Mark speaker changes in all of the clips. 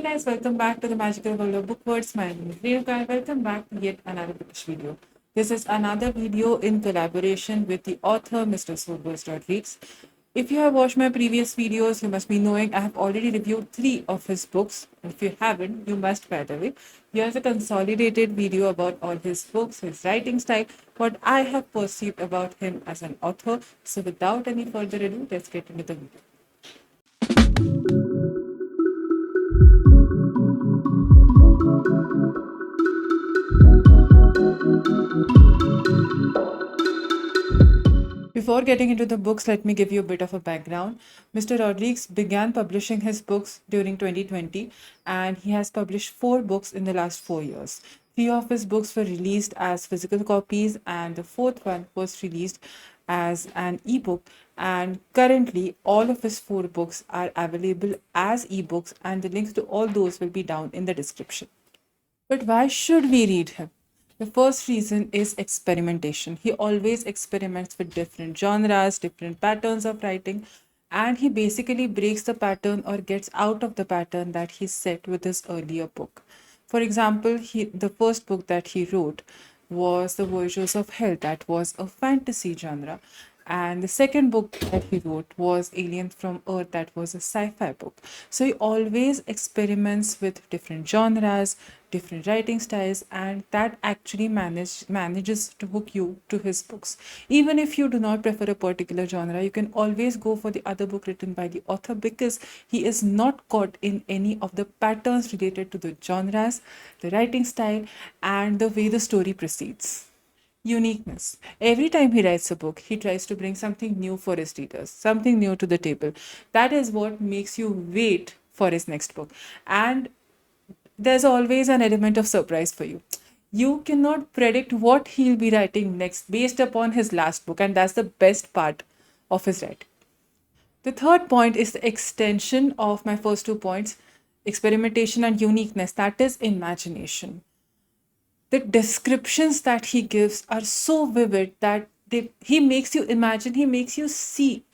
Speaker 1: Hey guys, welcome back to the magical world of bookwords. My name is Revka. Welcome back to yet another bookish video. This is another video in collaboration with the author, Mr. Sobers Rodergiues. If you have watched my previous videos, you must be knowing I have already reviewed 3 of his books. If you haven't, you must, by the way. Here's a consolidated video about all his books, his writing style, what I have perceived about him as an author. So without any further ado, let's get into the video. Before getting into the books, let me give you a bit of a background. Mr. Roderigues began publishing his books during 2020, and he has published 4 books in the last 4 years. 3 of his books were released as physical copies, and the fourth one was released as an ebook. And currently, all of his 4 books are available as ebooks, and the links to all those will be down in the description. But why should we read him? The first reason is experimentation. He always experiments with different genres, different patterns of writing, and he basically breaks the pattern or gets out of the pattern that he set with his earlier book. For example, the first book that he wrote was The Voyagers of Hell, that was a fantasy genre. And the second book that he wrote was Alien from Earth, that was a sci fi book. So he always experiments with different genres, different writing styles, and that actually manages to hook you to his books. Even if you do not prefer a particular genre, you can always go for the other book written by the author because he is not caught in any of the patterns related to the genres, the writing style, and the way the story proceeds. Uniqueness. Every time he writes a book, he tries to bring something new for his readers, something new to the table. That is what makes you wait for his next book. And there's always an element of surprise for you. You cannot predict what he'll be writing next based upon his last book, and that's the best part of his writing. The third point is the extension of my first 2 points, experimentation and uniqueness. That is imagination. The descriptions that he gives are so vivid that he makes you imagine, he makes you see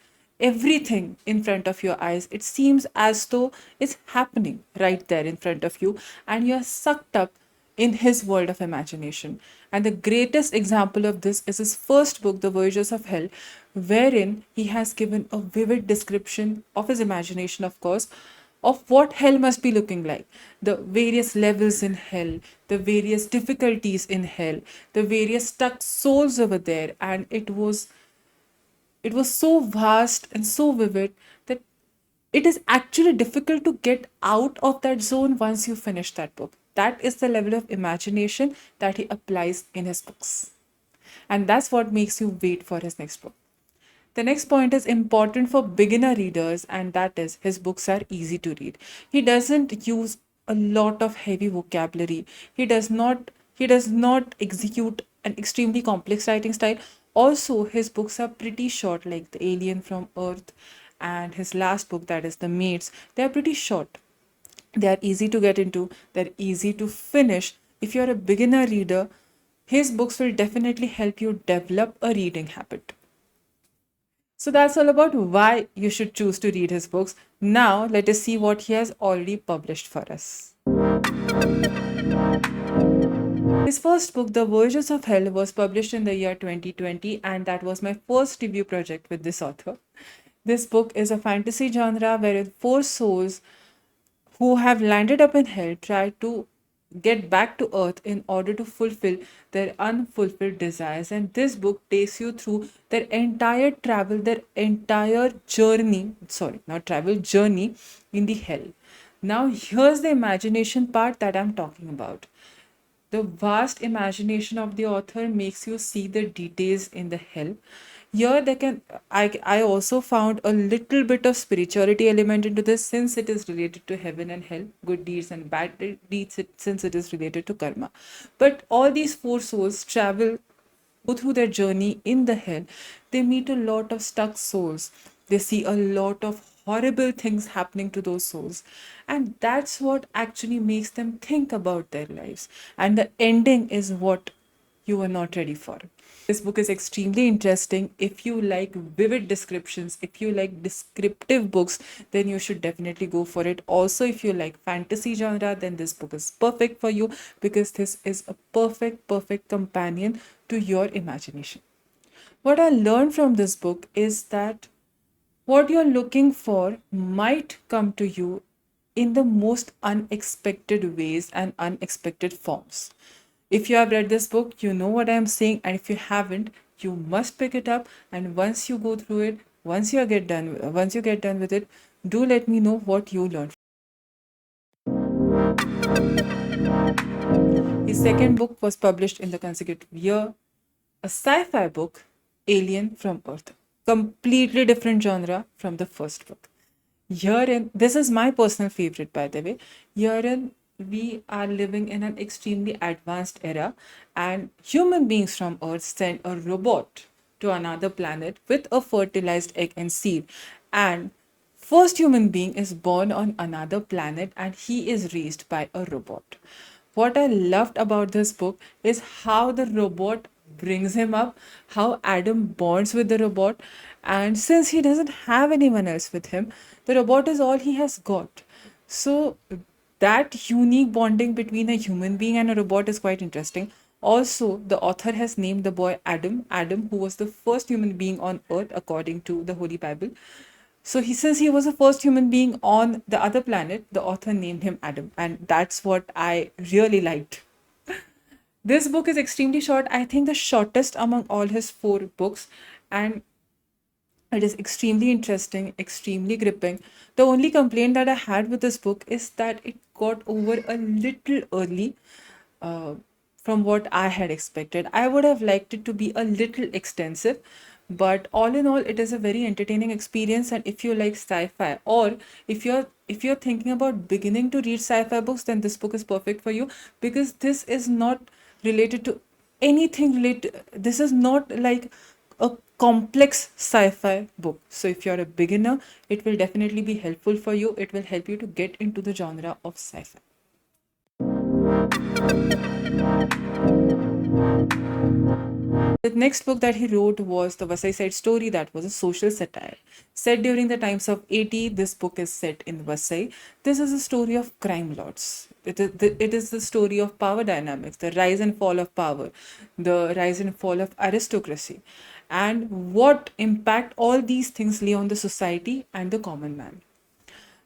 Speaker 1: everything in front of your eyes. It seems as though it's happening right there in front of you, and you're sucked up in his world of imagination. And the greatest example of this is his first book, The Voyagers of Hell, wherein he has given a vivid description of his imagination, of course, of what hell must be looking like, the various levels in hell, the various difficulties in hell, the various stuck souls over there. And it was so vast and so vivid that it is actually difficult to get out of that zone once you finish that book. That is the level of imagination that he applies in his books. And that's what makes you wait for his next book. The next point is important for beginner readers, and that is his books are easy to read. He doesn't use a lot of heavy vocabulary. He does not execute an extremely complex writing style. Also, his books are pretty short, like The Alien from Earth and his last book, that is The Maids. They are pretty short. They are easy to get into, they're easy to finish. If you're a beginner reader, his books will definitely help you develop a reading habit. So that's all about why you should choose to read his books. Now, let us see what he has already published for us. His first book, The Voyagers of Hell, was published in the year 2020, and that was my first review project with this author. This book is a fantasy genre wherein 4 souls who have landed up in hell try to get back to earth in order to fulfill their unfulfilled desires. And this book takes you through their entire travel, their entire journey, sorry, not travel, journey in the hell. Now, here's the imagination part that I'm talking about. The vast imagination of the author makes you see the details in the hell. Here they can I also found a little bit of spirituality element into this, since it is related to heaven and hell, good deeds and bad deeds, since it is related to karma. But all these 4 souls go through their journey in the hell. They meet a lot of stuck souls. They see a lot of horrible things happening to those souls. And that's what actually makes them think about their lives. And the ending is what you are not ready for. This book is extremely interesting. If you like vivid descriptions, if you like descriptive books, then you should definitely go for it. Also, if you like fantasy genre, then this book is perfect for you because this is a perfect companion to your imagination. What I learned from this book is that what you're looking for might come to you in the most unexpected ways and unexpected forms. If you have read this book, you know what I am saying, and if you haven't, you must pick it up. And once you go through it, once you get done with it, do let me know what you learned. His second book was published in the consecutive year, a sci-fi book, Alien from Earth. Completely different genre from the first book. Herein, this is my personal favorite, by the way. Herein, we are living in an extremely advanced era, and human beings from Earth send a robot to another planet with a fertilized egg and seed. And first human being is born on another planet, and he is raised by a robot. What I loved about this book is how the robot brings him up, how Adam bonds with the robot, and since he doesn't have anyone else with him, the robot is all he has got. So that unique bonding between a human being and a robot is quite interesting. Also, the author has named the boy Adam, who was the first human being on earth according to the Holy Bible. So since he was the first human being on the other planet, the author named him Adam, and that's what I really liked. This book is extremely short. I think the shortest among all his four books, and it is extremely interesting, extremely gripping. The only complaint that I had with this book is that it got over a little early uh, from what I had expected. I would have liked it to be a little extensive, but all in all, it is a very entertaining experience. And if you like sci-fi, or if you're thinking about beginning to read sci-fi books, then this book is perfect for you because this is not related to anything related. This is not like a complex sci-fi book. So if you're a beginner, it will definitely be helpful for you. It will help you to get into the genre of sci-fi. The next book that he wrote was the Vasai Side Story, that was a social satire. Set during the times of 80, this book is set in Vasai. This is a story of crime lords. It is the story of power dynamics, the rise and fall of power, the rise and fall of aristocracy, and what impact all these things lay on the society and the common man.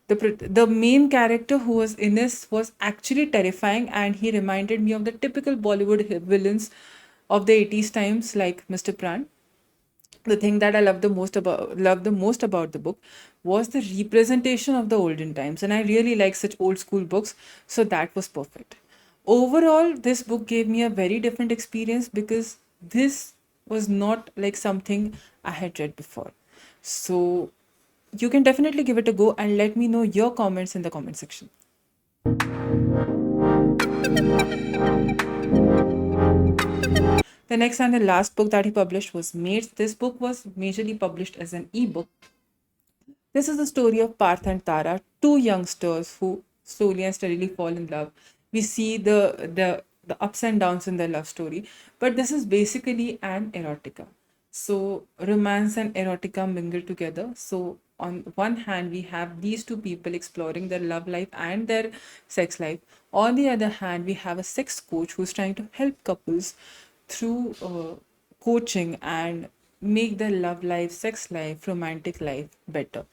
Speaker 1: The main character who was Ines was actually terrifying, and he reminded me of the typical Bollywood villains of the 80s times, like Mr. Pran. The thing that I loved the most about the book was the representation of the olden times, and I really like such old school books, so that was perfect. Overall, this book gave me a very different experience because this was not like something I had read before. So you can definitely give it a go and let me know your comments in the comment section. The next and the last book that he published was Mates. This book was majorly published as an ebook. This is the story of Parth and Tara, two youngsters who slowly and steadily fall in love. We see the ups and downs in their love story, but this is basically an erotica. So romance and erotica mingle together. So on one hand, we have these two people exploring their love life and their sex life. On the other hand, we have a sex coach who's trying to help couples through coaching and make their love life, sex life, romantic life better.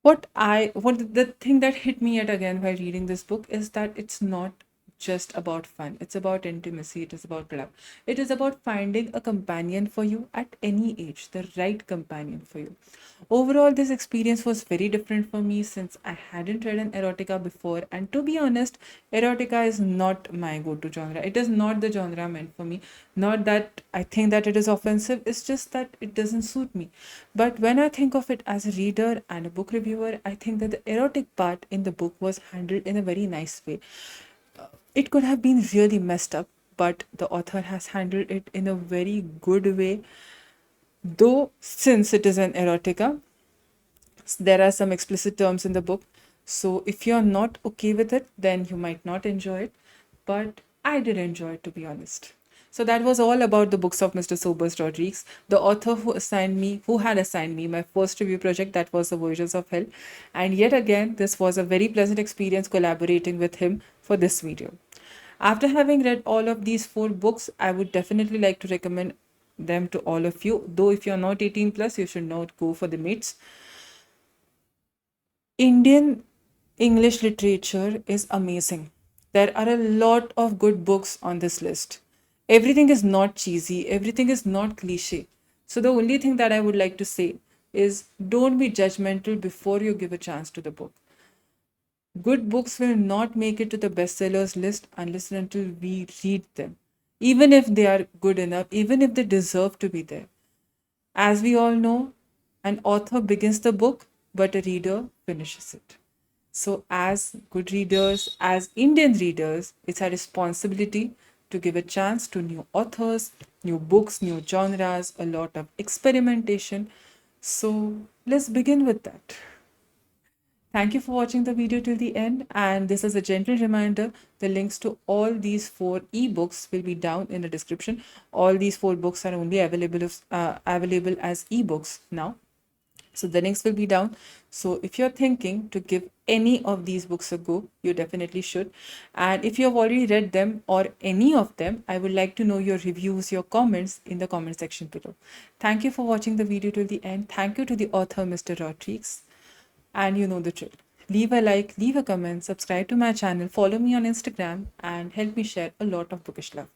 Speaker 1: What the thing that hit me yet again while reading this book is that it's not just about fun. It's about intimacy. It is about love. It is about finding a companion for you at any age, the right companion for you. Overall, this experience was very different for me since I hadn't read an erotica before. And to be honest, erotica is not my go-to genre. It is not the genre meant for me. Not that I think that it is offensive, it's just that it doesn't suit me. But when I think of it as a reader and a book reviewer, I think that the erotic part in the book was handled in a very nice way. It could have been really messed up, but the author has handled it in a very good way. Though, since it is an erotica, there are some explicit terms in the book. So, if you're not okay with it, then you might not enjoy it. But I did enjoy it, to be honest. So that was all about the books of Mr. Sobers Roderigues, the author who had assigned me my first review project, that was the Voyagers of Hell. And yet again, this was a very pleasant experience collaborating with him for this video. After having read all of these four books, I would definitely like to recommend them to all of you. Though if you're not 18 plus, you should not go for the mates. Indian English literature is amazing. There are a lot of good books on this list. Everything is not cheesy, everything is not cliche. So, the only thing that I would like to say is don't be judgmental before you give a chance to the book. Good books will not make it to the bestsellers list unless and until we read them, even if they are good enough, even if they deserve to be there. As we all know, an author begins the book, but a reader finishes it. So, as good readers, as Indian readers, it's our responsibility to give a chance to new authors, new books, new genres, a lot of experimentation. So, let's begin with that. Thank you for watching the video till the end. And this is a gentle reminder, the links to all these four ebooks will be down in the description. All these four books are only available as ebooks now. So the links will be down. So if you're thinking to give any of these books a go, you definitely should. And if you have already read them or any of them, I would like to know your reviews, your comments in the comment section below. Thank you for watching the video till the end. Thank you to the author, Mr. Roderigues. And you know the drill. Leave a like, leave a comment, subscribe to my channel, follow me on Instagram, and help me share a lot of bookish love.